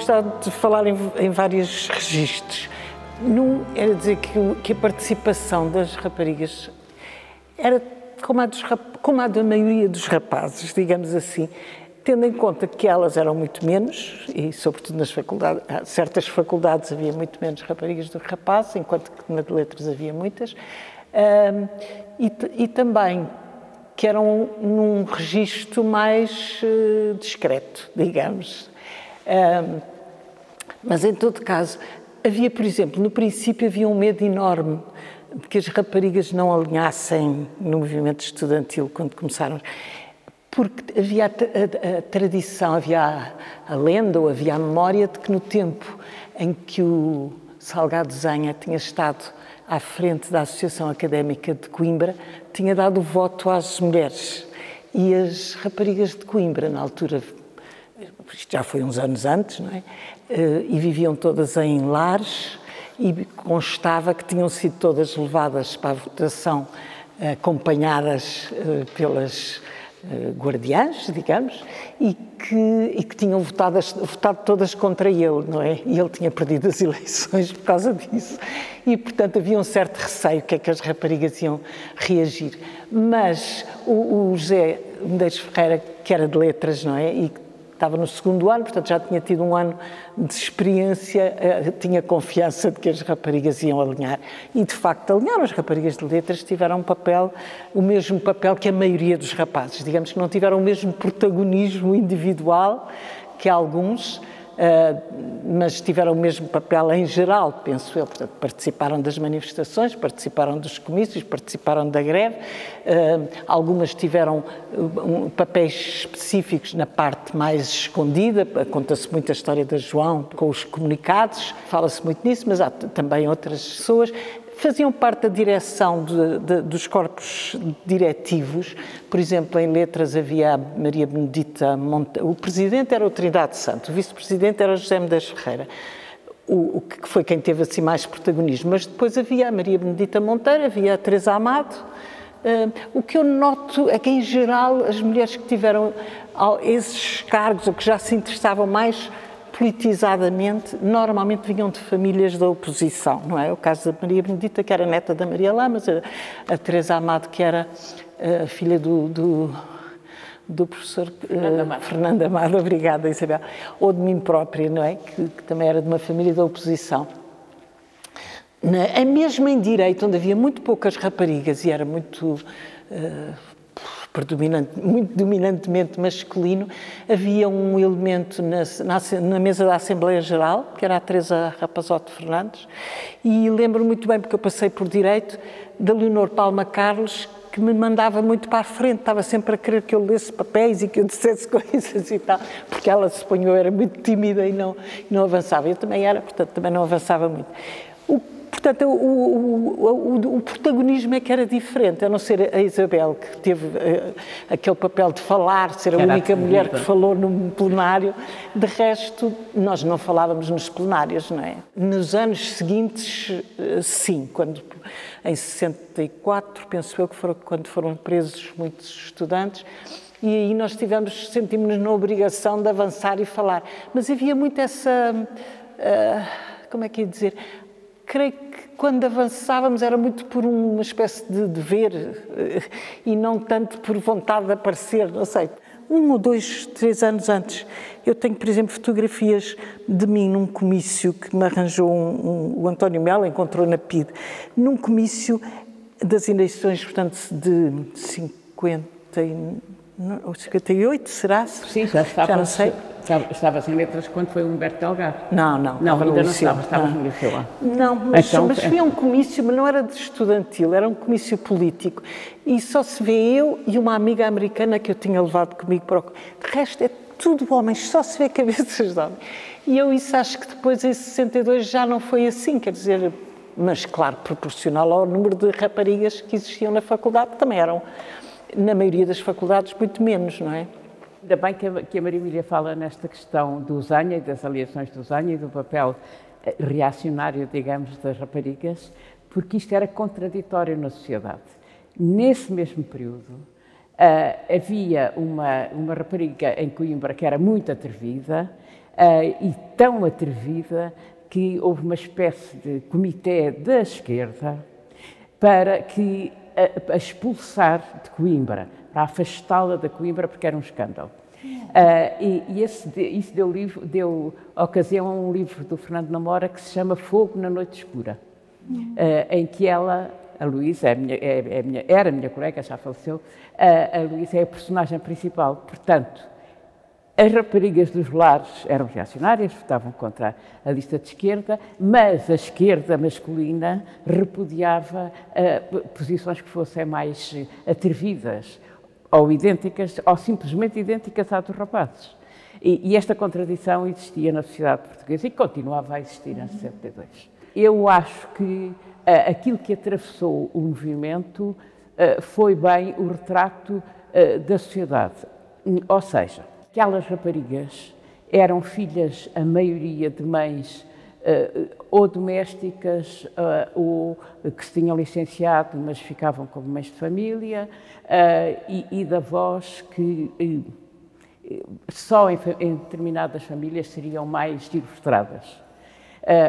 gostava de falar em vários registros. Num, era dizer que a participação das raparigas era como a da maioria dos rapazes, digamos assim, tendo em conta que elas eram muito menos, e sobretudo nas faculdades, certas faculdades havia muito menos raparigas do que rapazes, enquanto que na de letras havia muitas, e também que eram num registro mais discreto, digamos. Mas, em todo caso, havia, por exemplo, no princípio havia um medo enorme de que as raparigas não alinhassem no movimento estudantil quando começaram, porque havia a tradição, havia a lenda ou havia a memória de que no tempo em que o Salgado Zenha tinha estado à frente da Associação Académica de Coimbra, tinha dado o voto às mulheres. E as raparigas de Coimbra, na altura, isto já foi uns anos antes, não é? E viviam todas em lares, e constava que tinham sido todas levadas para a votação, acompanhadas pelas guardiãs, digamos, e que tinham votado todas contra ele, não é? E ele tinha perdido as eleições por causa disso. E, portanto, havia um certo receio que é que as raparigas iam reagir. Mas o José Medeiros Ferreira, que era de letras, não é? E que estava no segundo ano, portanto já tinha tido um ano de experiência, tinha confiança de que as raparigas iam alinhar. E, de facto, alinharam. As raparigas de letras tiveram o mesmo papel que a maioria dos rapazes. Digamos que não tiveram o mesmo protagonismo individual que alguns, mas tiveram o mesmo papel em geral, penso eu. Portanto, participaram das manifestações, participaram dos comícios, participaram da greve. Algumas tiveram papéis específicos na parte mais escondida. Conta-se muito a história da João com os comunicados, fala-se muito nisso, mas há também outras pessoas. Faziam parte da direção dos corpos diretivos. Por exemplo, em letras havia a Maria Benedita Monteiro, o presidente era o Trindade Santo, o vice-presidente era o José Medeiros Ferreira, o que foi quem teve assim mais protagonismo. Mas depois havia a Maria Benedita Monteiro, havia a Teresa Amado. O que eu noto é que, em geral, as mulheres que tiveram esses cargos, ou que já se interessavam mais politizadamente, normalmente vinham de famílias da oposição, não é? O caso da Maria Benedita, que era neta da Maria Lamas, a Teresa Amado, que era a filha do professor Fernando Amado, obrigada, Isabel, ou de mim própria, não é? Que também era de uma família da oposição. Mesmo em direito, onde havia muito poucas raparigas e era muito dominantemente masculino, havia um elemento na mesa da Assembleia Geral, que era a Teresa Rapazote Fernandes, e lembro muito bem, porque eu passei por direito, da Leonor Palma Carlos, que me mandava muito para a frente, estava sempre a querer que eu lesse papéis e que eu dissesse coisas e tal, porque ela, suponho, era muito tímida e não avançava. Eu também era, portanto, também não avançava muito. Portanto, o protagonismo é que era diferente, a não ser a Isabel, que teve aquele papel de falar, ser a única mulher que falou num plenário. De resto, nós não falávamos nos plenários, não é? Nos anos seguintes, sim, em 64, penso eu, quando foram presos muitos estudantes, e aí nós sentimos-nos na obrigação de avançar e falar. Mas havia muito essa, como é que ia dizer? Creio que quando avançávamos era muito por uma espécie de dever e não tanto por vontade de aparecer, não sei. 1 ou 2, 3 anos antes, eu tenho, por exemplo, fotografias de mim num comício que me arranjou o António Melo, encontrou na PIDE, num comício das eleições, portanto, de 58, será? Sim, já não sei. Estavas em letras quando foi o Humberto Delgado? Não, ainda não estavas no liceu lá. Não, mas foi um comício, mas não era de estudantil, era um comício político. E só se vê eu e uma amiga americana que eu tinha levado comigo para o... De resto é tudo homens, só se vê cabeças de homens. E eu isso acho que depois em 62 já não foi assim, quer dizer, mas claro, proporcional ao número de raparigas que existiam na faculdade, que também eram, na maioria das faculdades, muito menos, não é? Ainda bem que a Maria Emília fala nesta questão do Zenha e das aliações do Zenha e do papel reacionário, digamos, das raparigas, porque isto era contraditório na sociedade. Nesse mesmo período, havia uma rapariga em Coimbra que era muito atrevida, e tão atrevida que houve uma espécie de comitê da esquerda para que a expulsar de Coimbra, para afastá-la de Coimbra, porque era um escândalo. Isso deu ocasião a um livro do Fernando Namora que se chama Fogo na Noite Escura, em que ela, a Luísa, era a minha colega, já faleceu, a Luísa é a personagem principal. Portanto, as raparigas dos lares eram reacionárias, votavam contra a lista de esquerda, mas a esquerda masculina repudiava posições que fossem mais atrevidas, ou idênticas, ou simplesmente idênticas à dos rapazes. E esta contradição existia na sociedade portuguesa e continuava a existir em 62. Eu acho que aquilo que atravessou o movimento foi bem o retrato da sociedade. Ou seja, aquelas raparigas eram filhas, a maioria, de mães ou domésticas ou que se tinham licenciado, mas ficavam como mães de família, e de avós que só em determinadas famílias seriam mais ilustradas.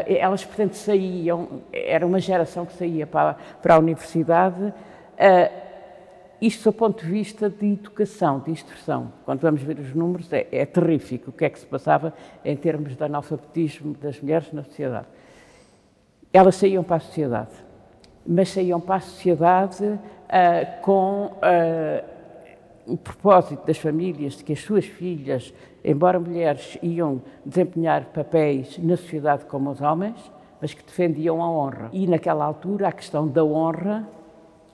Elas, portanto, saíam, era uma geração que saía para a universidade, isto do ponto de vista de educação, de instrução. Quando vamos ver os números, é terrífico o que é que se passava em termos de analfabetismo das mulheres na sociedade. Elas saíam para a sociedade, mas saíam para a sociedade com o propósito das famílias de que as suas filhas, embora mulheres, iam desempenhar papéis na sociedade como os homens, mas que defendiam a honra. E naquela altura a questão da honra,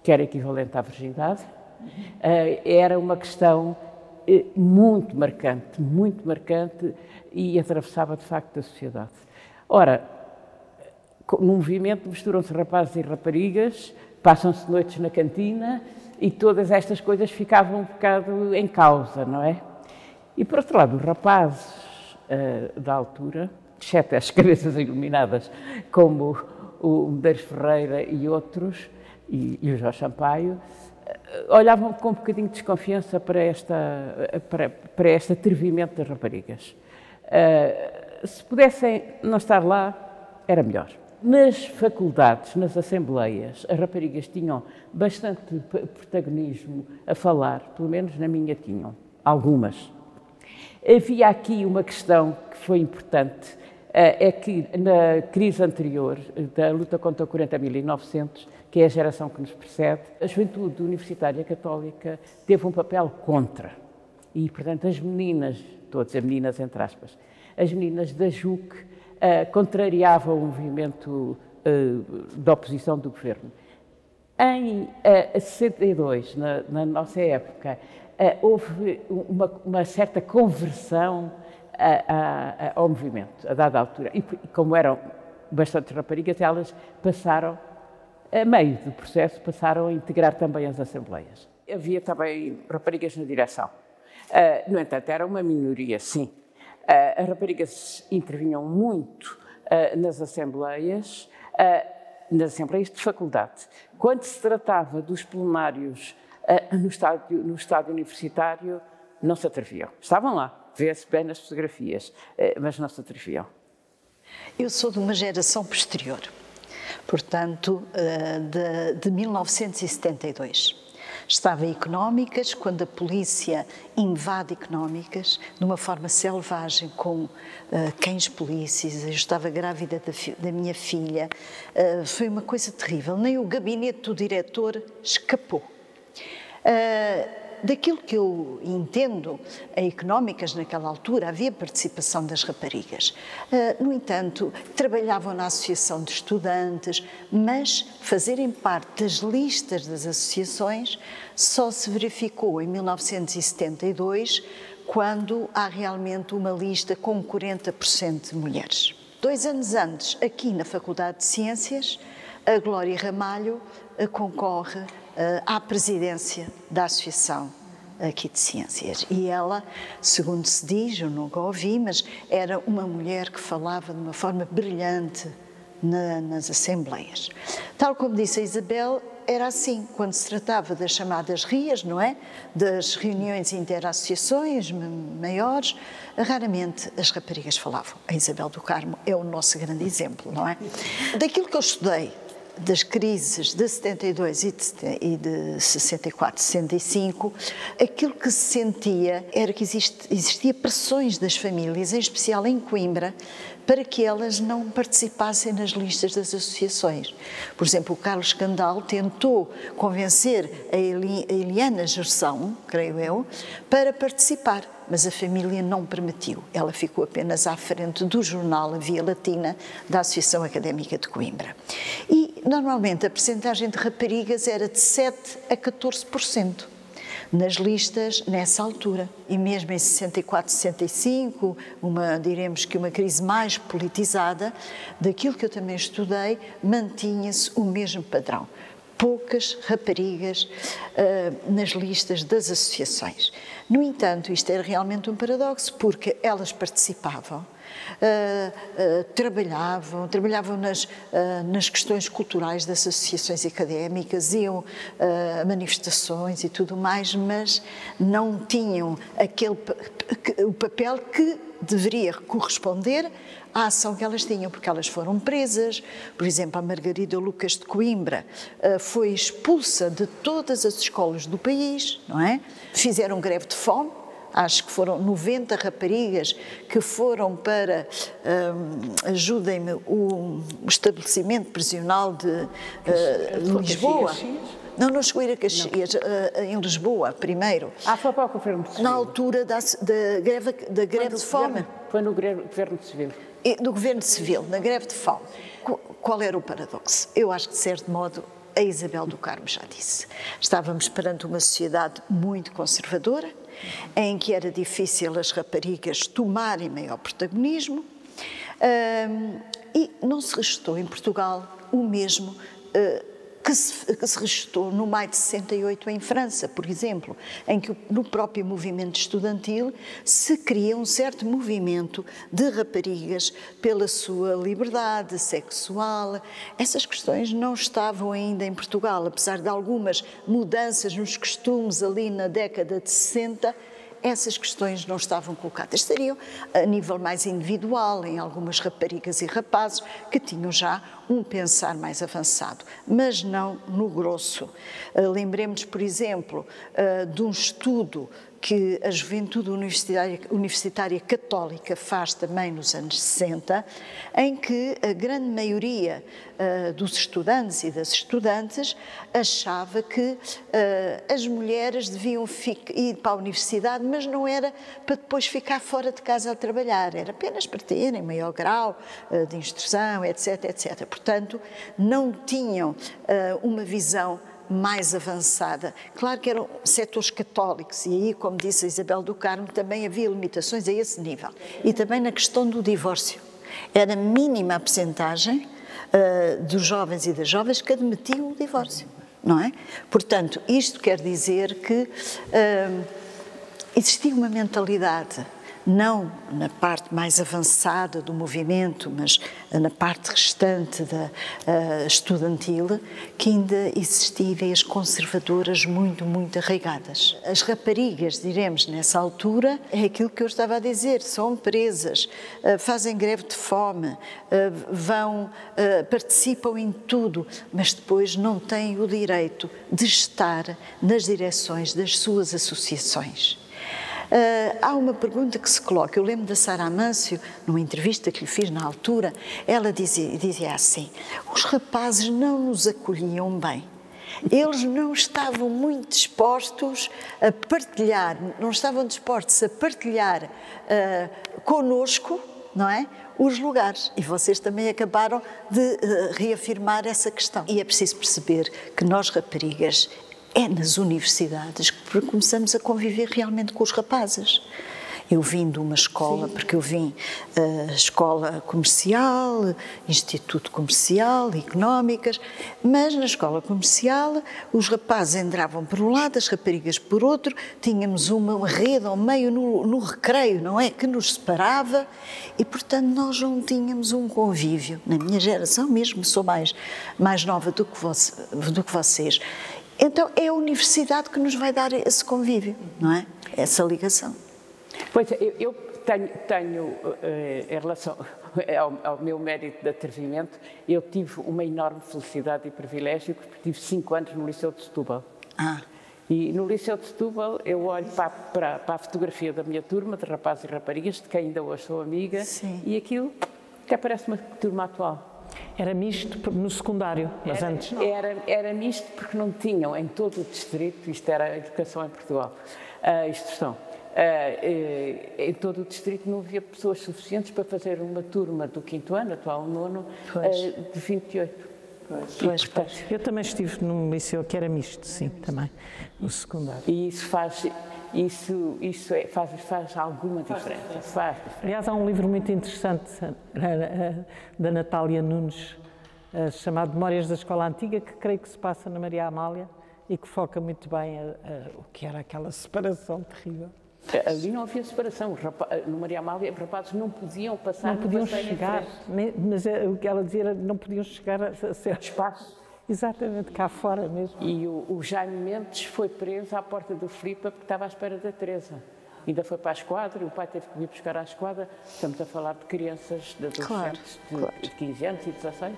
que era equivalente à virgindade, era uma questão muito marcante e atravessava de facto a sociedade. Ora, no movimento misturam-se rapazes e raparigas, passam-se noites na cantina e todas estas coisas ficavam um bocado em causa, não é? E por outro lado, os rapazes da altura, exceto as cabeças iluminadas como o Medeiros Ferreira e outros, e o Jorge Sampaio, olhavam com um bocadinho de desconfiança para este atrevimento das raparigas. Se pudessem não estar lá, era melhor. Nas faculdades, nas assembleias, as raparigas tinham bastante protagonismo a falar, pelo menos na minha tinham, algumas. Havia aqui uma questão que foi importante, é que na crise anterior, da luta contra o 40.900, que é a geração que nos precede, a juventude universitária católica teve um papel contra. E, portanto, as meninas, estou a dizer meninas entre aspas, as meninas da JUC contrariavam o movimento da oposição do governo. Em 62, na nossa época, houve uma certa conversão ao movimento, a dada altura. E como eram bastante raparigas, elas passaram, a meio do processo, passaram a integrar também as assembleias. Havia também raparigas na direção. No entanto, era uma minoria, sim. As raparigas intervinham muito nas assembleias de faculdade. Quando se tratava dos plenários no estádio universitário, não se atreviam. Estavam lá, vê-se bem nas fotografias, mas não se atreviam. Eu sou de uma geração posterior, portanto, de 1972. Estava em Económicas, quando a polícia invade Económicas, de uma forma selvagem, com cães polícias. Eu estava grávida da minha filha. Foi uma coisa terrível. Nem o gabinete do diretor escapou. Daquilo que eu entendo, em Económicas, naquela altura, havia participação das raparigas. No entanto, trabalhavam na associação de estudantes, mas fazerem parte das listas das associações só se verificou em 1972, quando há realmente uma lista com 40% de mulheres. 2 anos antes, aqui na Faculdade de Ciências, a Glória Ramalho concorre à presidência da Associação aqui de Ciências. E ela, segundo se diz, eu nunca ouvi, mas era uma mulher que falava de uma forma brilhante nas assembleias. Tal como disse a Isabel, era assim, quando se tratava das chamadas RIAs, não é? Das reuniões interassociações maiores, raramente as raparigas falavam. A Isabel do Carmo é o nosso grande exemplo, não é? Daquilo que eu estudei, das crises de 72 e de 64, 65, aquilo que se sentia era que existia pressões das famílias, em especial em Coimbra, para que elas não participassem nas listas das associações. Por exemplo, o Carlos Candal tentou convencer a Eliana Gerson, creio eu, para participar, mas a família não permitiu. Ela ficou apenas à frente do jornal A Via Latina da Associação Académica de Coimbra. E, normalmente, a percentagem de raparigas era de 7% a 14%. Nas listas nessa altura. E mesmo em 64, 65, diremos que uma crise mais politizada, daquilo que eu também estudei, mantinha-se o mesmo padrão. Poucas raparigas nas listas das associações. No entanto, isto era realmente um paradoxo, porque elas participavam, trabalhavam nas questões culturais das associações académicas, iam a manifestações e tudo mais, mas não tinham o papel que deveria corresponder à ação que elas tinham, porque elas foram presas. Por exemplo, a Margarida Lucas de Coimbra foi expulsa de todas as escolas do país, não é? Fizeram greve de fome. Acho que foram 90 raparigas que foram para, ajudem-me, o estabelecimento prisional de Lisboa. Não chegou a ir a Caxias, em Lisboa, primeiro. Foi para o Governo Civil. Na altura da greve de fome. Foi no Governo Civil. Do Governo Civil, na greve de fome. Qual era o paradoxo? Eu acho que, de certo modo, a Isabel do Carmo já disse. Estávamos perante uma sociedade muito conservadora, em que era difícil as raparigas tomarem maior protagonismo, e não se registou em Portugal o mesmo que se registou no maio de 68 em França, por exemplo, em que no próprio movimento estudantil se cria um certo movimento de raparigas pela sua liberdade sexual. Essas questões não estavam ainda em Portugal, apesar de algumas mudanças nos costumes ali na década de 60, essas questões não estavam colocadas. Estariam a nível mais individual, em algumas raparigas e rapazes que tinham já um pensar mais avançado, mas não no grosso. Lembremos, por exemplo, de um estudo que a juventude universitária católica faz também nos anos 60, em que a grande maioria dos estudantes e das estudantes achava que as mulheres deviam ir para a universidade, mas não era para depois ficar fora de casa a trabalhar, era apenas para terem maior grau de instrução, etc, etc. Portanto, não tinham uma visão mais avançada. Claro que eram setores católicos e aí, como disse a Isabel do Carmo, também havia limitações a esse nível. E também na questão do divórcio. Era mínima a percentagem dos jovens e das jovens que admitiam o divórcio, não é? Portanto, isto quer dizer que existia uma mentalidade, não na parte mais avançada do movimento, mas na parte restante estudantil, que ainda existiam ideias conservadoras muito, muito arraigadas. As raparigas, diremos, nessa altura, é aquilo que eu estava a dizer, são presas, fazem greve de fome, participam em tudo, mas depois não têm o direito de estar nas direções das suas associações. Há uma pergunta que se coloca, eu lembro da Sara Amâncio, numa entrevista que lhe fiz na altura, ela dizia assim: os rapazes não nos acolhiam bem, eles não estavam muito dispostos a partilhar, connosco, não é? Os lugares. E vocês também acabaram de reafirmar essa questão. E é preciso perceber que nós, raparigas, é nas universidades que começamos a conviver realmente com os rapazes. Eu vim de uma escola, porque eu vim escola comercial, instituto comercial, económicas, mas na escola comercial os rapazes entravam por um lado, as raparigas por outro, tínhamos uma rede ao meio no recreio, não é? Que nos separava e, portanto, nós não tínhamos um convívio. Na minha geração mesmo, sou mais nova do que vocês. Então é a universidade que nos vai dar esse convívio, não é? Essa ligação. Pois, eu tenho em relação ao meu mérito de atrevimento, eu tive uma enorme felicidade e privilégio, porque tive 5 anos no Liceu de Setúbal. E no Liceu de Setúbal eu olho para a fotografia da minha turma, de rapazes e raparigas, de quem ainda hoje sou amiga, sim, e aquilo até parece uma turma atual. Era misto no secundário, mas antes não. Era misto porque não tinham em todo o distrito, isto era a educação em Portugal, a instrução. Em todo o distrito não havia pessoas suficientes para fazer uma turma do 5º ano, atual 9º, de 28. Pois. Eu também estive num liceu que era misto, sim, também, no secundário. E isso faz alguma diferença. Faz diferença. Aliás, há um livro muito interessante da Natália Nunes, chamado Memórias da Escola Antiga, que creio que se passa na Maria Amália e que foca muito bem o que era aquela separação terrível. Ali não havia separação. No Maria Amália, os rapazes não podiam passar. Não podiam chegar, mas o que ela dizia era não podiam chegar a ser espaço. Exatamente, cá fora mesmo. E o Jaime Mendes foi preso à porta do Filipa porque estava à espera da Teresa. Ainda foi para a esquadra, o pai teve que vir buscar à esquadra. Estamos a falar de crianças, de adolescentes, de 15 anos e 16.